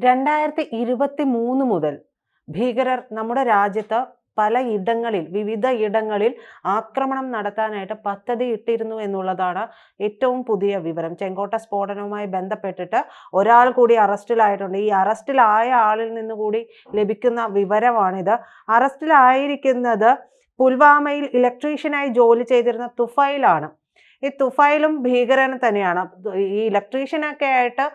2023 മുതൽ ഭീകരർ നമ്മുടെ രാജ്യത്ത് വിവിധ ഇടങ്ങളിൽ ആക്രമണം നടത്താനായിട്ട് പദ്ധതി ഇട്ടിരുന്നു എന്നുള്ളതാണ് ഏറ്റവും പുതിയ വിവരം. ചെങ്കോട്ട സ്ഫോടനവുമായി ബന്ധപ്പെട്ടിട്ട് ഒരാൾ കൂടി അറസ്റ്റിലായിട്ടുണ്ട്. ഈ അറസ്റ്റിലായ ആളിൽ നിന്ന് കൂടി ലഭിക്കുന്ന വിവരമാണിത്. അറസ്റ്റിലായിരിക്കുന്നത് പുൽവാമയിൽ ഇലക്ട്രീഷ്യനായി ജോലി ചെയ്തിരുന്ന തുഫൈലാണ്. ഈ തുഫൈലും ഭീകരൻ തന്നെയാണ്. ഈ ഇലക്ട്രീഷ്യനൊക്കെ ആയിട്ട്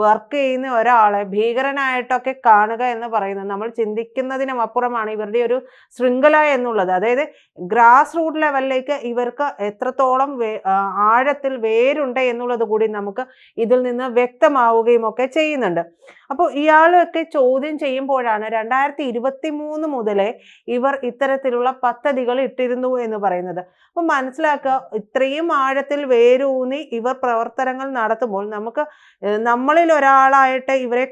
വർക്ക് ചെയ്യുന്ന ഒരാളെ ഭീകരനായിട്ടൊക്കെ കാണുക എന്ന് പറയുന്നത് നമ്മൾ ചിന്തിക്കുന്നതിനും അപ്പുറമാണ് ഇവരുടെ ഒരു ശൃംഖല എന്നുള്ളത്. അതായത് ഗ്രാസ് റൂട്ട് ലെവലിലേക്ക് ഇവർക്ക് എത്രത്തോളം ആഴത്തിൽ വേരുണ്ട് എന്നുള്ളത് കൂടി നമുക്ക് ഇതിൽ നിന്ന് വ്യക്തമാവുകയും ഒക്കെ ചെയ്യുന്നുണ്ട്. അപ്പോൾ ഇയാളൊക്കെ ചോദ്യം ചെയ്യുമ്പോഴാണ് 2023 മുതലേ ഇവർ ഇത്തരത്തിലുള്ള പദ്ധതികൾ ഇട്ടിരുന്നു എന്ന് പറയുന്നത്. അപ്പോൾ മനസ്സിലാക്കുക, ഇത്രയും ആഴത്തിൽ വേരൂന്നി ഇവർ പ്രവർത്തനങ്ങൾ നടത്തുമ്പോൾ നമ്മളിൽ ഒരാളായിട്ട് ഇവരെ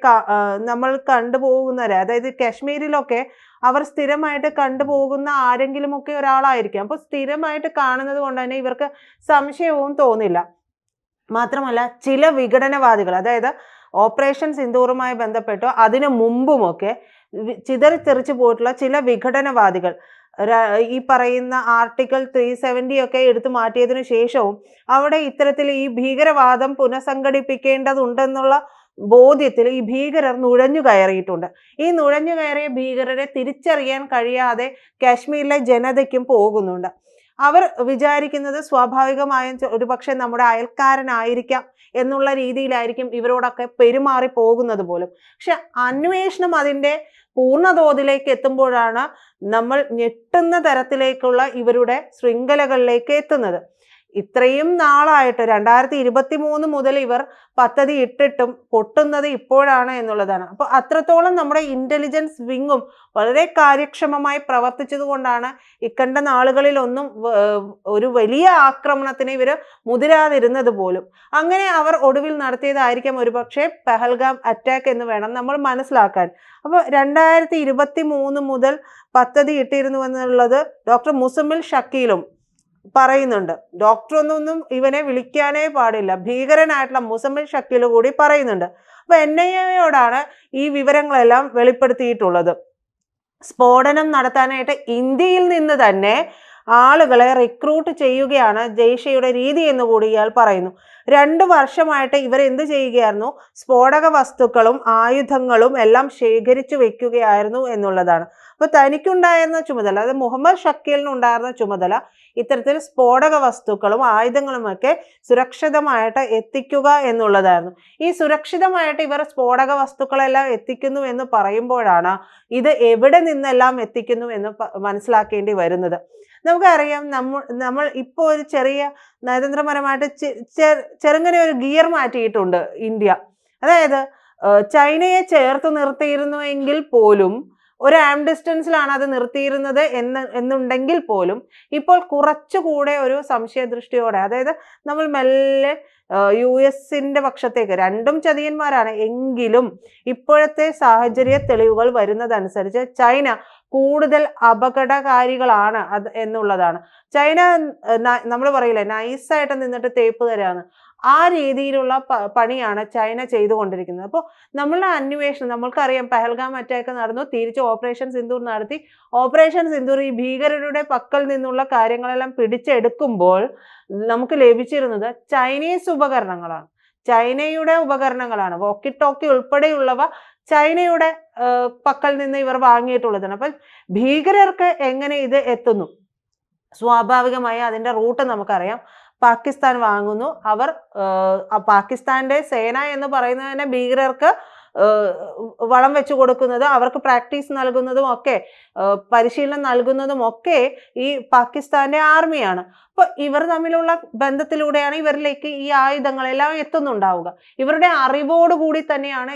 നമ്മൾ കണ്ടുപോകുന്നവരെ, അതായത് കാശ്മീരിലൊക്കെ അവർ സ്ഥിരമായിട്ട് കണ്ടുപോകുന്ന ആരെങ്കിലുമൊക്കെ ഒരാളായിരിക്കും. അപ്പോൾ സ്ഥിരമായിട്ട് കാണുന്നത് കൊണ്ട് തന്നെ ഇവർക്ക് സംശയവും തോന്നില്ല. മാത്രമല്ല ചില വിഘടനവാദികൾ, അതായത് ഓപ്പറേഷൻ സിന്ദൂറുമായി ബന്ധപ്പെട്ടോ അതിനു മുമ്പുമൊക്കെ ചിതറിത്തെറിച്ചു പോയിട്ടുള്ള ചില വിഘടനവാദികൾ ഈ പറയുന്ന ആർട്ടിക്കിൾ 370 ഒക്കെ എടുത്തു മാറ്റിയതിനു ശേഷവും അവിടെ ഇത്തരത്തിൽ ഈ ഭീകരവാദം പുനഃസംഘടിപ്പിക്കേണ്ടതുണ്ടെന്നുള്ള ബോധ്യത്തിൽ ഈ ഭീകരർ നുഴഞ്ഞു കയറിയിട്ടുണ്ട്. ഈ നുഴഞ്ഞു കയറിയ ഭീകരരെ തിരിച്ചറിയാൻ കഴിയാതെ കാശ്മീരിലെ ജനതയ്ക്കും പോകുന്നുണ്ട്. അവർ വിചാരിക്കുന്നത് സ്വാഭാവികമായും ഒരുപക്ഷെ നമ്മുടെ അയൽക്കാരനായിരിക്കാം എന്നുള്ള രീതിയിലായിരിക്കും ഇവരോടൊക്കെ പെരുമാറി പോകുന്നത് പോലും. പക്ഷെ അന്വേഷണം അതിൻ്റെ പൂർണ്ണതോതിലേക്ക് എത്തുമ്പോഴാണ് നമ്മൾ ഞെട്ടുന്ന തരത്തിലേക്കുള്ള ഇവരുടെ ശൃംഖലകളിലേക്ക് എത്തുന്നത്. ഇത്രയും നാളായിട്ട് 2023 മുതൽ ഇവർ പദ്ധതി ഇട്ടിട്ടും പൊട്ടുന്നത് ഇപ്പോഴാണ് എന്നുള്ളതാണ്. അപ്പോൾ അത്രത്തോളം നമ്മുടെ ഇന്റലിജൻസ് വിങ്ങും വളരെ കാര്യക്ഷമമായി പ്രവർത്തിച്ചത് കൊണ്ടാണ് ഇക്കണ്ട നാളുകളിലൊന്നും ഒരു വലിയ ആക്രമണത്തിന് ഇവർ മുതിരാതിരുന്നത് പോലും. അങ്ങനെ അവർ ഒടുവിൽ നടത്തിയതായിരിക്കാം ഒരുപക്ഷെ പഹൽഗാം അറ്റാക്ക് എന്ന് വേണം നമ്മൾ മനസ്സിലാക്കാൻ. അപ്പോൾ 2023 മുതൽ പദ്ധതി ഇട്ടിരുന്നു എന്നുള്ളത് ഡോക്ടർ മുസമ്മിൽ ഷക്കീലും പറയുന്നുണ്ട്. ഡോക്ടറൊന്നും ഇവനെ വിളിക്കാനേ പാടില്ല, ഭീകരനായിട്ടുള്ള മുസമ്മിൽ ഷക്കീൽ കൂടി പറയുന്നുണ്ട്. അപ്പൊ NIA ഈ വിവരങ്ങളെല്ലാം വെളിപ്പെടുത്തിയിട്ടുള്ളത്. സ്ഫോടനം നടത്താനായിട്ട് ഇന്ത്യയിൽ നിന്ന് തന്നെ ആളുകളെ റിക്രൂട്ട് ചെയ്യുകയാണ് ജയ്ഷയുടെ രീതി എന്ന് കൂടി ഇയാൾ പറയുന്നു. 2 വർഷമായിട്ട് ഇവർ എന്ത് ചെയ്യുകയായിരുന്നു? സ്ഫോടക വസ്തുക്കളും ആയുധങ്ങളും എല്ലാം ശേഖരിച്ചു വെക്കുകയായിരുന്നു എന്നുള്ളതാണ്. അപ്പൊ തനിക്കുണ്ടായിരുന്ന ചുമതല, അതായത് മുഹമ്മദ് ഷക്കീലിനുണ്ടായിരുന്ന ചുമതല ഇത്തരത്തിൽ സ്ഫോടക വസ്തുക്കളും ആയുധങ്ങളുമൊക്കെ സുരക്ഷിതമായിട്ട് എത്തിക്കുക എന്നുള്ളതായിരുന്നു. ഈ സുരക്ഷിതമായിട്ട് ഇവർ സ്ഫോടക വസ്തുക്കളെല്ലാം എത്തിക്കുന്നു എന്ന് പറയുമ്പോഴാണ് ഇത് എവിടെ നിന്നെല്ലാം എത്തിക്കുന്നു എന്ന് മനസ്സിലാക്കേണ്ടി വരുന്നത്. നമുക്കറിയാം, നമ്മൾ ഇപ്പോൾ ഒരു ചെറിയ നയതന്ത്രപരമായിട്ട് ചെറുങ്ങനെ ഒരു ഗിയർ മാറ്റിയിട്ടുണ്ട് ഇന്ത്യ. അതായത് ചൈനയെ ചേർത്ത് നിർത്തിയിരുന്നുവെങ്കിൽ പോലും ഒരു ആം ഡിസ്റ്റൻസിലാണ് അത് നിർത്തിയിരുന്നത് എന്നുണ്ടെങ്കിൽ പോലും ഇപ്പോൾ കുറച്ചുകൂടെ ഒരു സംശയദൃഷ്ടിയോടെ, അതായത് നമ്മൾ മെല്ലെ US-ന്റെ പക്ഷത്തേക്ക്, രണ്ടും ചതിയന്മാരാണ് എങ്കിലും ഇപ്പോഴത്തെ സാഹചര്യ തെളിവുകൾ വരുന്നതനുസരിച്ച് ചൈന കൂടുതൽ അപകടകാരികളാണ് എന്നുള്ളതാണ്. ചൈന നമ്മൾ പറയില്ലേ, നൈസായിട്ട് നിന്നിട്ട് തേപ്പ് തരാന്ന്, ആ രീതിയിലുള്ള പണിയാണ് ചൈന ചെയ്തുകൊണ്ടിരിക്കുന്നത്. അപ്പോൾ നമ്മളുടെ അന്വേഷണം, നമ്മൾക്കറിയാം പഹൽഗാം അറ്റാക്ക് നടന്നു, തിരിച്ച് ഓപ്പറേഷൻ സിന്ദൂർ നടത്തി. ഓപ്പറേഷൻ സിന്ദൂർ ഈ ഭീകരരുടെ പക്കൽ നിന്നുള്ള കാര്യങ്ങളെല്ലാം പിടിച്ചെടുക്കുമ്പോൾ നമുക്ക് ലഭിച്ചിരുന്നത് ചൈനീസ് ഉപകരണങ്ങളാണ്, ചൈനയുടെ ഉപകരണങ്ങളാണ്. വോക്കി ടോക്കി ഉൾപ്പെടെയുള്ളവ ചൈനയുടെ പക്കൽ നിന്ന് ഇവർ വാങ്ങിയിട്ടുള്ളതാണ്. അപ്പം ഭീകരർക്ക് എങ്ങനെ ഇത് എത്തുന്നു? സ്വാഭാവികമായി അതിൻ്റെ റൂട്ട് നമുക്കറിയാം. പാകിസ്ഥാൻ വാങ്ങുന്നു. അവർ പാകിസ്ഥാന്റെ സേന എന്ന് പറയുന്നത് തന്നെ ഭീകരർക്ക് വളം വെച്ചു കൊടുക്കുന്നത്, അവർക്ക് പ്രാക്ടീസ് നൽകുന്നതും ഒക്കെ പരിശീലനം നൽകുന്നതും ഒക്കെ ഈ പാകിസ്ഥാന്റെ ആർമിയാണ്. അപ്പൊ ഇവർ തമ്മിലുള്ള ബന്ധത്തിലൂടെയാണ് ഇവരിലേക്ക് ഈ ആയുധങ്ങളെല്ലാം എത്തുന്നുണ്ടാവുക. ഇവരുടെ അറിവോടുകൂടി തന്നെയാണ്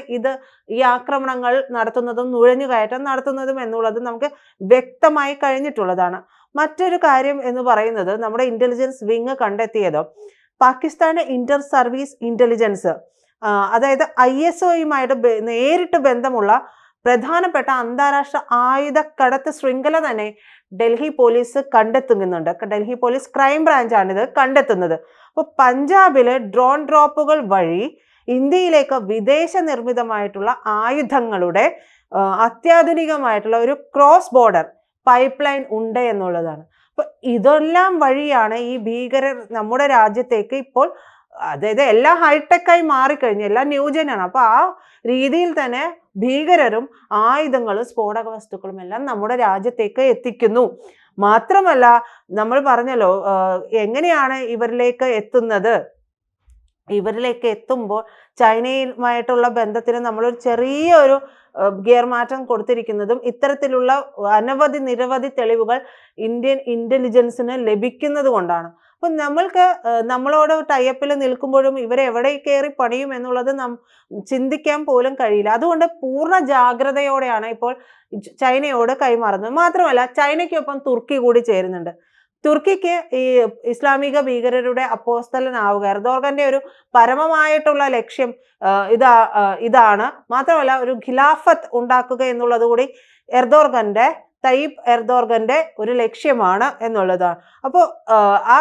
ഈ ആക്രമണങ്ങൾ നടത്തുന്നതും നുഴഞ്ഞുകയറ്റം നടത്തുന്നതും എന്നുള്ളത് നമുക്ക് വ്യക്തമായി കഴിഞ്ഞിട്ടുള്ളതാണ്. മറ്റൊരു കാര്യം എന്ന് പറയുന്നത്, നമ്മുടെ ഇന്റലിജൻസ് വിങ് കണ്ടെത്തിയത് പാകിസ്ഥാന്റെ ഇന്റർ സർവീസ് ഇന്റലിജൻസ്, അതായത് ISOയുമായിട്ട് നേരിട്ട് ബന്ധമുള്ള പ്രധാനപ്പെട്ട അന്താരാഷ്ട്ര ആയുധക്കടത്ത് ശൃംഖല തന്നെ ഡൽഹി പോലീസ് കണ്ടെത്തുന്നുണ്ട്. ഡൽഹി പോലീസ് ക്രൈം ബ്രാഞ്ചാണ് ഇത് കണ്ടെത്തുന്നത്. അപ്പോൾ പഞ്ചാബിലെ ഡ്രോൺ ഡ്രോപ്പുകൾ വഴി ഇന്ത്യയിലേക്ക് വിദേശ നിർമ്മിതമായിട്ടുള്ള ആയുധങ്ങളുടെ അത്യാധുനികമായിട്ടുള്ള ഒരു ക്രോസ് ബോർഡർ പൈപ്പ് ലൈൻ ഉണ്ട് എന്നുള്ളതാണ്. അപ്പൊ ഇതെല്ലാം വഴിയാണ് ഈ ഭീകരർ നമ്മുടെ രാജ്യത്തേക്ക് ഇപ്പോൾ, അതായത് എല്ലാം ഹൈടെക്കായി മാറിക്കഴിഞ്ഞു, എല്ലാം ന്യൂജനാണ്. അപ്പൊ ആ രീതിയിൽ തന്നെ ഭീകരരും ആയുധങ്ങളും സ്ഫോടക വസ്തുക്കളും എല്ലാം നമ്മുടെ രാജ്യത്തേക്ക് എത്തിക്കുന്നു. മാത്രമല്ല, നമ്മൾ പറഞ്ഞല്ലോ എങ്ങനെയാണ് ഇവരിലേക്ക് എത്തുന്നത്. ഇവരിലേക്ക് എത്തുമ്പോൾ ചൈനയുമായിട്ടുള്ള ബന്ധത്തിന് നമ്മളൊരു ചെറിയൊരു ഗിയർ മാറ്റം കൊടുത്തിരിക്കുന്നതും ഇത്തരത്തിലുള്ള നിരവധി തെളിവുകൾ ഇന്ത്യൻ ഇന്റലിജൻസിന് ലഭിക്കുന്നത് കൊണ്ടാണ്. അപ്പൊ നമ്മൾക്ക് നമ്മളോട് ടൈപ്പിൽ നിൽക്കുമ്പോഴും ഇവരെ എവിടെ കയറി പണിയും എന്നുള്ളത് ചിന്തിക്കാൻ പോലും കഴിയില്ല. അതുകൊണ്ട് പൂർണ്ണ ജാഗ്രതയോടെയാണ് ഇപ്പോൾ ചൈനയോട് കൈമാറുന്നത്. മാത്രമല്ല, ചൈനയ്ക്കൊപ്പം തുർക്കി കൂടി ചേരുന്നുണ്ട്. തുർക്കിക്ക് ഈ ഇസ്ലാമിക ഭീകരരുടെ അപ്പോസ്തലനാവുക, എർദോഗന്റെ ഒരു പരമമായിട്ടുള്ള ലക്ഷ്യം ഇതാണ്. മാത്രമല്ല, ഒരു ഖിലാഫത്ത് ഉണ്ടാക്കുക എന്നുള്ളത് കൂടി തയ്യിബ് എർദോഗന്റെ ഒരു ലക്ഷ്യമാണ് എന്നുള്ളതാണ്. അപ്പോൾ ആ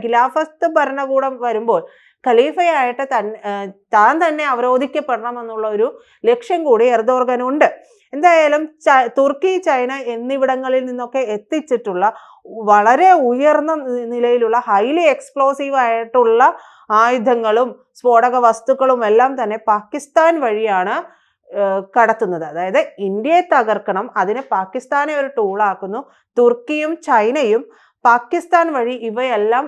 ഖിലാഫത്ത് ഭരണകൂടം വരുമ്പോൾ ഖലീഫയായിട്ട് താൻ തന്നെ അവരോധിക്കപ്പെടണം എന്നുള്ള ഒരു ലക്ഷ്യം കൂടി എർദോഗനുണ്ട്. എന്തായാലും തുർക്കി, ചൈന എന്നിവിടങ്ങളിൽ നിന്നൊക്കെ എത്തിച്ചിട്ടുള്ള വളരെ ഉയർന്ന നിലയിലുള്ള ഹൈലി എക്സ്പ്ലോസീവ് ആയിട്ടുള്ള ആയുധങ്ങളും സ്ഫോടക വസ്തുക്കളും എല്ലാം തന്നെ പാകിസ്ഥാൻ വഴിയാണ് കടത്തുന്നത്. അതായത് ഇന്ത്യയെ തകർക്കണം, അതിന് പാകിസ്ഥാനെ ഒരു ടൂളാക്കുന്നു. തുർക്കിയും ചൈനയും പാകിസ്ഥാൻ വഴി ഇവയെല്ലാം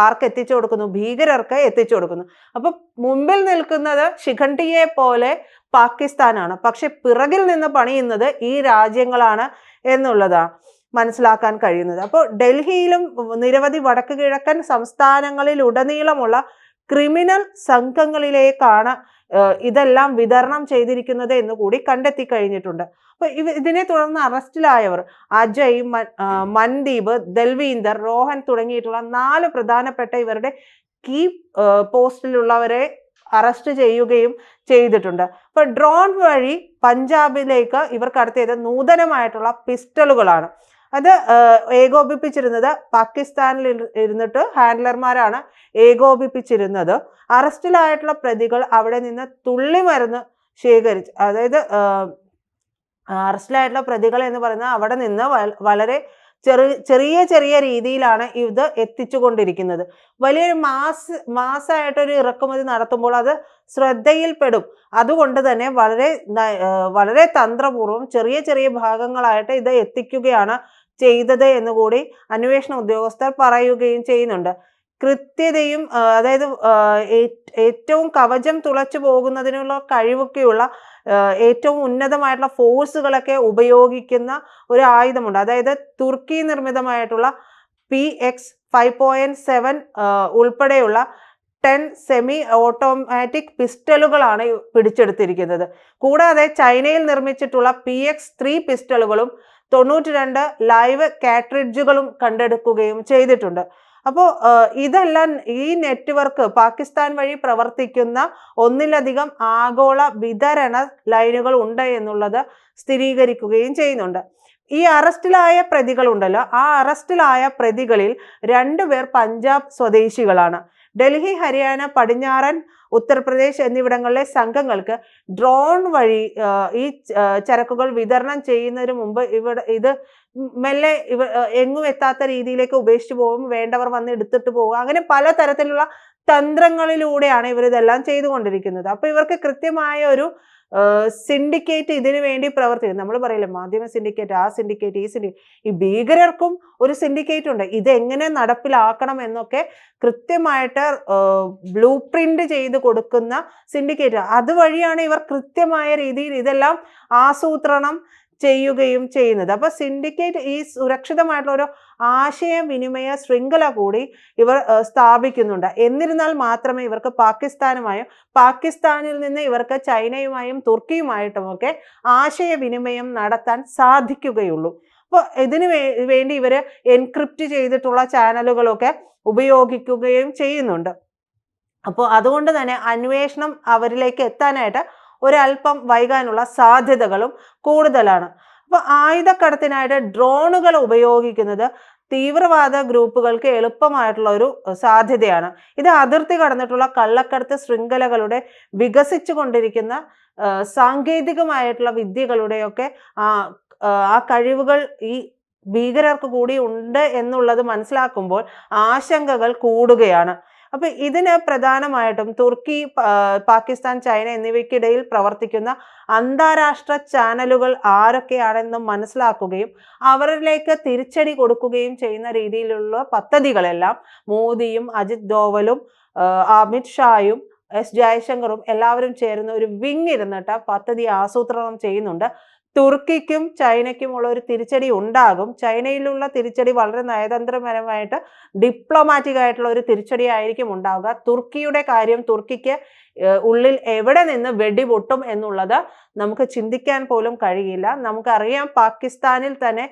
ആർക്ക് എത്തിച്ചു കൊടുക്കുന്നു? ഭീകരർക്ക് എത്തിച്ചു കൊടുക്കുന്നു. അപ്പൊ മുമ്പിൽ നിൽക്കുന്നത് ശിഖണ്ഡിയെ പോലെ പാകിസ്ഥാനാണ്, പക്ഷെ പിറകിൽ നിന്ന് പണിയുന്നത് ഈ രാജ്യങ്ങളാണ് എന്നുള്ളതാണ് മനസ്സിലാക്കാൻ കഴിയുന്നത്. അപ്പോൾ ഡൽഹിയിലും നിരവധി വടക്ക് കിഴക്കൻ സംസ്ഥാനങ്ങളിലുടനീളമുള്ള ക്രിമിനൽ സംഘങ്ങളിലേക്കാണ് ഇതെല്ലാം വിതരണം ചെയ്തിരിക്കുന്നത് എന്ന് കൂടി കണ്ടെത്തി കഴിഞ്ഞിട്ടുണ്ട്. അപ്പൊ ഇതിനെ തുടർന്ന് അറസ്റ്റിലായവർ അജയ്, മൻദീപ്, ദൽവീന്ദർ, റോഹൻ തുടങ്ങിയിട്ടുള്ള 4 പ്രധാനപ്പെട്ട ഇവരുടെ കീ പോസ്റ്റിലുള്ളവരെ അറസ്റ്റ് ചെയ്യുകയും ചെയ്തിട്ടുണ്ട്. അപ്പൊ ഡ്രോൺ വഴി പഞ്ചാബിലേക്ക് ഇവർ കടത്തിയത് നൂതനമായിട്ടുള്ള പിസ്റ്റളുകളാണ്. അത് ഏകോപിപ്പിച്ചിരുന്നത് പാകിസ്ഥാനിൽ ഇരുന്നിട്ട് ഹാൻഡ്ലർമാരാണ് ഏകോപിപ്പിച്ചിരുന്നത്. അറസ്റ്റിലായിട്ടുള്ള പ്രതികൾ അവിടെ നിന്ന് തുള്ളിമരുന്ന് ശേഖരിച്ച്, അതായത് അറസ്റ്റിലായിട്ടുള്ള പ്രതികൾ എന്ന് പറയുന്നത് അവിടെ നിന്ന് വളരെ ചെറിയ രീതിയിലാണ് ഇത് എത്തിച്ചുകൊണ്ടിരിക്കുന്നത്. വലിയൊരു മാസമായിട്ടൊരു ഇറക്കുമതി നടത്തുമ്പോൾ അത് ശ്രദ്ധയിൽപ്പെടും. അതുകൊണ്ട് തന്നെ വളരെ തന്ത്രപൂർവ്വം ചെറിയ ഭാഗങ്ങളായിട്ട് ഇത് എത്തിക്കുകയാണ് ചെയ്തത് എന്നുകൂടി അന്വേഷണ ഉദ്യോഗസ്ഥർ പറയുകയും ചെയ്യുന്നുണ്ട്. കൃത്യതയും അതായത് ഏറ്റവും കവചം തുളച്ചു പോകുന്നതിനുള്ള കഴിവൊക്കെയുള്ള ഏറ്റവും ഉന്നതമായിട്ടുള്ള ഫോഴ്സുകളൊക്കെ ഉപയോഗിക്കുന്ന ഒരു ആയുധമുണ്ട്. അതായത് തുർക്കി നിർമ്മിതമായിട്ടുള്ള PX 5.7 ഉൾപ്പെടെയുള്ള 10 സെമി ഓട്ടോമാറ്റിക് പിസ്റ്റളുകളാണ് പിടിച്ചെടുത്തിരിക്കുന്നത്. കൂടാതെ ചൈനയിൽ നിർമ്മിച്ചിട്ടുള്ള PX 3 പിസ്റ്റളുകളും 92 ലൈവ് കാട്രിഡ്ജുകളും കണ്ടെടുക്കുകയും ചെയ്തിട്ടുണ്ട്. അപ്പോൾ ഇതെല്ലാം ഈ നെറ്റ്വർക്ക് പാകിസ്ഥാൻ വഴി പ്രവർത്തിക്കുന്ന ഒന്നിലധികം ആഗോള വിതരണ ലൈനുകൾ ഉണ്ട് എന്നുള്ളത് സ്ഥിരീകരിക്കുകയും ചെയ്യുന്നുണ്ട്. ഈ അറസ്റ്റിലായ പ്രതികളുണ്ടല്ലോ, ആ അറസ്റ്റിലായ പ്രതികളിൽ 2 പേർ പഞ്ചാബ് സ്വദേശികളാണ്. ഡൽഹി, ഹരിയാന, പടിഞ്ഞാറൻ ഉത്തർപ്രദേശ് എന്നിവിടങ്ങളിലെ സംഘങ്ങൾക്ക് ഡ്രോൺ വഴി ഈ ചരക്കുകൾ വിതരണം ചെയ്യുന്നതിന് മുമ്പ് ഇത് മെല്ലെ എങ്ങും എത്താത്ത രീതിയിലേക്ക് ഉപേക്ഷിച്ചു പോകും, വേണ്ടവർ വന്ന് എടുത്തിട്ട് പോകുക, അങ്ങനെ പലതരത്തിലുള്ള തന്ത്രങ്ങളിലൂടെയാണ് ഇവരിതെല്ലാം ചെയ്തുകൊണ്ടിരിക്കുന്നത്. അപ്പൊ ഇവർക്ക് കൃത്യമായ ഒരു സിൻഡിക്കേറ്റ് ഇതിനു വേണ്ടി പ്രവർത്തിക്കും. നമ്മൾ പറയില്ലേ മാധ്യമ സിൻഡിക്കേറ്റ്, ആ സിൻഡിക്കേറ്റ്, ഈ സിൻഡിക്കേറ്റ്. ഈ ഭീകരർക്കും ഒരു സിൻഡിക്കേറ്റ് ഉണ്ട്. ഇതെങ്ങനെ നടപ്പിലാക്കണം എന്നൊക്കെ കൃത്യമായിട്ട് ബ്ലൂ പ്രിന്റ് ചെയ്ത് കൊടുക്കുന്ന സിൻഡിക്കേറ്റ്. അതുവഴിയാണ് ഇവർ കൃത്യമായ രീതിയിൽ ഇതെല്ലാം ആസൂത്രണം ചെയ്യുകയും ചെയ്യുന്നത്. അപ്പൊ സിൻഡിക്കേറ്റ് ഈ സുരക്ഷിതമായിട്ടുള്ള ഒരു ആശയവിനിമയ ശൃംഖല കൂടി ഇവർ സ്ഥാപിക്കുന്നുണ്ട്. എന്നിരുന്നാൽ മാത്രമേ ഇവർക്ക് പാകിസ്ഥാനിൽ നിന്ന് ഇവർക്ക് ചൈനയുമായും തുർക്കിയുമായിട്ടുമൊക്കെ ആശയവിനിമയം നടത്താൻ സാധിക്കുകയുള്ളൂ. അപ്പോൾ ഇതിനു വേണ്ടി ഇവര് എൻക്രിപ്റ്റ് ചെയ്തിട്ടുള്ള ചാനലുകളൊക്കെ ഉപയോഗിക്കുകയും ചെയ്യുന്നുണ്ട്. അപ്പോൾ അതുകൊണ്ട് തന്നെ അന്വേഷണം അവരിലേക്ക് എത്താനായിട്ട് ഒരല്പം വൈകാനുള്ള സാധ്യതകളും കൂടുതലാണ്. അപ്പോൾ ആയുധക്കടത്തിനായിട്ട് ഡ്രോണുകൾ ഉപയോഗിക്കുന്നത് തീവ്രവാദ ഗ്രൂപ്പുകൾക്ക് എളുപ്പമായിട്ടുള്ള ഒരു സാധ്യതയാണ്. ഇത് അതിർത്തി കടന്നിട്ടുള്ള കള്ളക്കടത്ത് ശൃംഖലകളുടെ വികസിച്ചു കൊണ്ടിരിക്കുന്ന സാങ്കേതികമായിട്ടുള്ള വിദ്യകളുടെയൊക്കെ ആ കഴിവുകൾ ഈ ഭീകരർക്ക് കൂടി ഉണ്ട് എന്നുള്ളത് മനസ്സിലാക്കുമ്പോൾ ആശങ്കകൾ കൂടുകയാണ്. അപ്പൊ ഇതിന് പ്രധാനമായിട്ടും തുർക്കി, പാകിസ്ഥാൻ, ചൈന എന്നിവയ്ക്കിടയിൽ പ്രവർത്തിക്കുന്ന അന്താരാഷ്ട്ര ചാനലുകൾ ആരൊക്കെയാണെന്ന് മനസ്സിലാക്കുകയും അവരിലേക്ക് തിരിച്ചടി കൊടുക്കുകയും ചെയ്യുന്ന രീതിയിലുള്ള പദ്ധതികളെല്ലാം മോദിയും അജിത് ഡോവലും അമിത് ഷായും ജയശങ്കറും എല്ലാവരും ചേർന്ന് ഒരു വിങ് ഇരുന്നിട്ട് പദ്ധതി ആസൂത്രണം ചെയ്യുന്നുണ്ട്. തുർക്കിക്കും ചൈനയ്ക്കുമുള്ള ഒരു തിരിച്ചടി ഉണ്ടാകും. ചൈനയിലുള്ള തിരിച്ചടി വളരെ നയതന്ത്രപരമായിട്ട് ഡിപ്ലോമാറ്റിക് ആയിട്ടുള്ള ഒരു തിരിച്ചടി ആയിരിക്കും ഉണ്ടാവുക. തുർക്കിയുടെ കാര്യം, തുർക്കിക്ക് ഉള്ളിൽ എവിടെ നിന്ന് വെടിപൊട്ടും എന്നുള്ളത് നമുക്ക് ചിന്തിക്കാൻ പോലും കഴിയില്ല. നമുക്കറിയാം, പാകിസ്ഥാനിൽ തന്നെ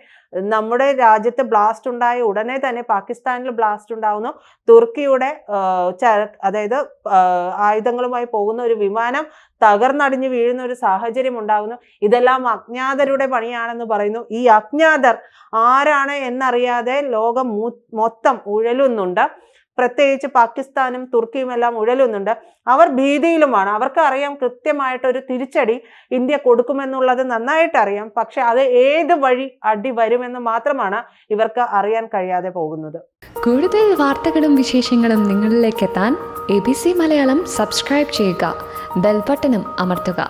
നമ്മുടെ രാജ്യത്ത് ബ്ലാസ്റ്റ് ഉണ്ടായ ഉടനെ തന്നെ പാകിസ്ഥാനിൽ ബ്ലാസ്റ്റ് ഉണ്ടാവുന്നു. തുർക്കിയുടെ അതായത് ആയുധങ്ങളുമായി പോകുന്ന ഒരു വിമാനം തകർന്നടിഞ്ഞു വീഴുന്ന ഒരു സാഹചര്യം ഉണ്ടാകുന്നു. ഇതെല്ലാം അജ്ഞാതരുടെ പണിയാണെന്ന് പറയുന്നു. ഈ അജ്ഞാതർ ആരാണ് എന്നറിയാതെ ലോകം മൊത്തം ഉഴലുന്നുണ്ട്. പ്രത്യേകിച്ച് പാകിസ്ഥാനും തുർക്കിയും എല്ലാം ഉഴലുന്നുണ്ട്. അവർ ഭീതിയിലുമാണ്. അവർക്ക് അറിയാം കൃത്യമായിട്ടൊരു തിരിച്ചടി ഇന്ത്യ കൊടുക്കുമെന്നുള്ളത് നന്നായിട്ട് അറിയാം. പക്ഷെ അത് ഏത് വഴി അടി വരുമെന്ന് മാത്രമാണ് ഇവർക്ക് അറിയാൻ കഴിയാതെ പോകുന്നത്. കൂടുതൽ വാർത്തകളും വിശേഷങ്ങളും നിങ്ങളിലേക്ക് എത്താൻ ABC മലയാളം സബ്സ്ക്രൈബ് ചെയ്യുക, ബെൽ ബട്ടണും അമർത്തുക.